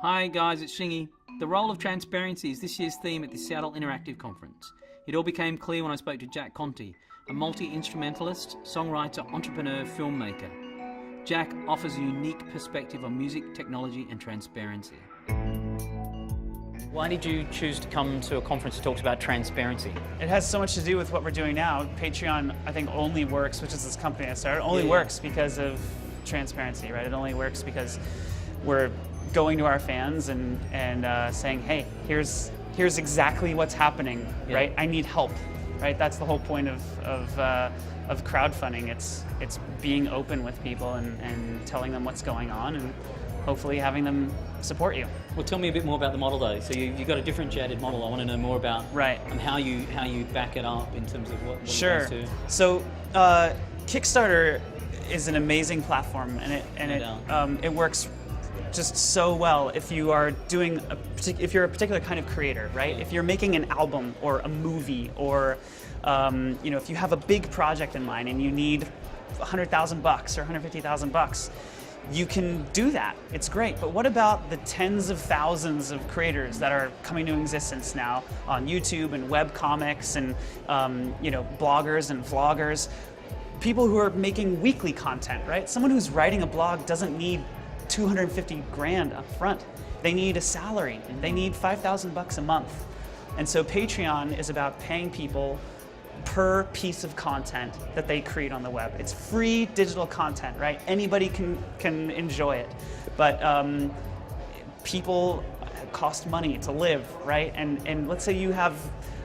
Hi guys, it's Shingy. The role of transparency is this year's theme at the Seattle Interactive Conference. It all became clear when I spoke to Jack Conte, a multi-instrumentalist, songwriter, entrepreneur, filmmaker. Jack offers a unique perspective on music, technology and transparency. Why did you choose to come to a conference that talks about transparency? It has so much to do with what we're doing now. Patreon, I think, only works, which is this company I started, only works because of transparency, right? It only works because we're going to our fans and saying, hey, here's exactly what's happening, right? I need help, right? That's the whole point of crowdfunding. It's being open with people and telling them what's going on and hopefully having them support you. Well, tell me a bit more about the model though. So you've got a differentiated model. I want to know more about and how you back it up in terms of what you guys do. So Kickstarter is an amazing platform, and it works just so well if you are doing if you're a particular kind of creator, right? If you're making an album or a movie, or if you have a big project in mind and you need $100,000 or $150,000, you can do that. It's great. But what about the tens of thousands of creators that are coming to existence now on YouTube and web comics and bloggers and vloggers? People who are making weekly content, right? Someone who's writing a blog doesn't need $250,000 up front. They need a salary. They need $5,000 a month. And so Patreon is about paying people per piece of content that they create on the web. It's free digital content, right? Anybody can enjoy it. But people cost money to live, right? And let's say you have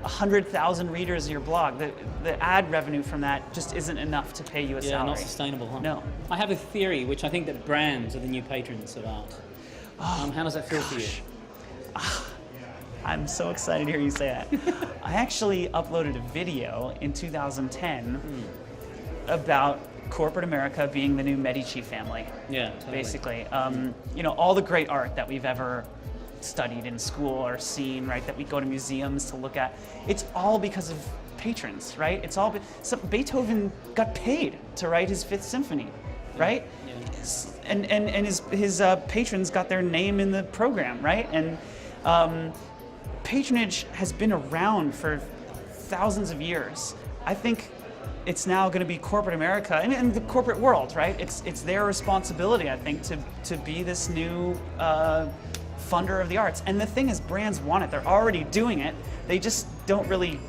100,000 readers of your blog. The ad revenue from that just isn't enough to pay you a salary. Yeah, not sustainable, huh? No. I have a theory, which I think that brands are the new patrons of art. How does that feel for you? I'm so excited to hear you say that. I actually uploaded a video in 2010 about corporate America being the new Medici family. Yeah, totally. Basically. All the great art that we've ever studied in school or seen, right, that we go to museums to look at, it's all because of patrons, right? It's all, Beethoven got paid to write his Fifth Symphony, right? Yeah. And his patrons got their name in the program, right? And patronage has been around for thousands of years. I think it's now going to be corporate America and the corporate world, right? It's their responsibility, I think, to be this new funder of the arts. And the thing is, brands want it. They're already doing it. They just don't really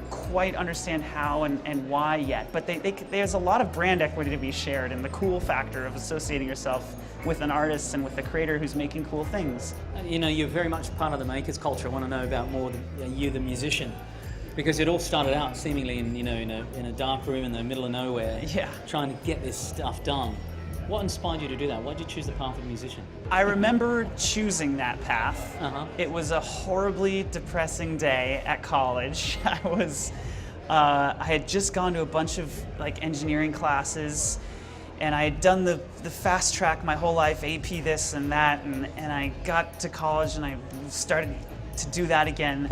quite understand how and why yet. But there's a lot of brand equity to be shared, and the cool factor of associating yourself with an artist and with the creator who's making cool things. You're very much part of the makers culture. I want to know about more you, the musician, because it all started out seemingly in a dark room in the middle of nowhere, trying to get this stuff done. What inspired you to do that? Why did you choose the path of musician? I remember choosing that path. It was a horribly depressing day at college. I had just gone to a bunch of engineering classes, and I had done the fast track my whole life, AP this and that, and I got to college and I started to do that again.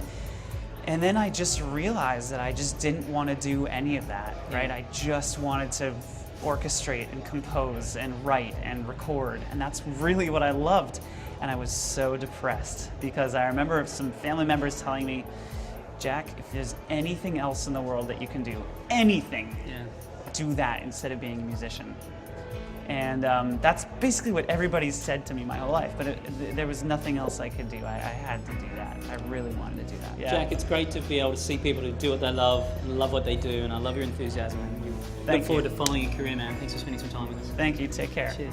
And then I just realized that I just didn't want to do any of that, right? I just wanted to orchestrate and compose and write and record, and that's really what I loved. And I was so depressed because I remember some family members telling me, Jack, if there's anything else in the world that you can do, anything, do that instead of being a musician. And that's basically what everybody's said to me my whole life, but there was nothing else I could do. I had to do that. I really wanted to do that. Jack, it's great to be able to see people who do what they love what they do, and I love your enthusiasm. Look forward to following your career, man. Thanks for spending some time with us. Thank you. Take care. Cheers.